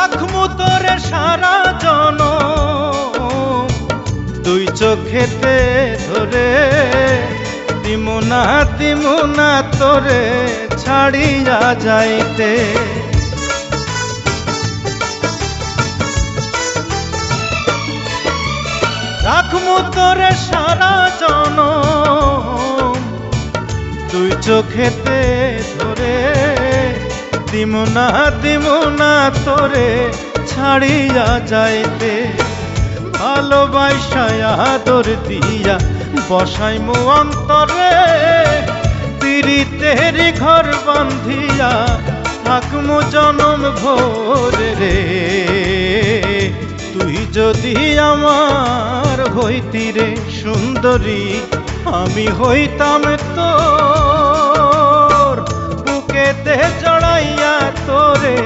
রাখমু তোরে সারা জনম দুই চোখেতে ধরে, দিমু না তোরে ছাড়িয়া যাইতে। রাখমু তোরে সারা জনম দুই চোখেতে ধরে, দিমু না তোরে ছাড়িয়া যাইতে। ভালোবাসা আদর দিয়া বসাইমু অন্তরে, পীড়িতের ঘর বান্ধিয়া থাকমু জনম ভোরে রে। তুই যদি আমার হইতি রে সুন্দরী, আমি হইতাম তোর বুকেতে জড়াইয়া তোরে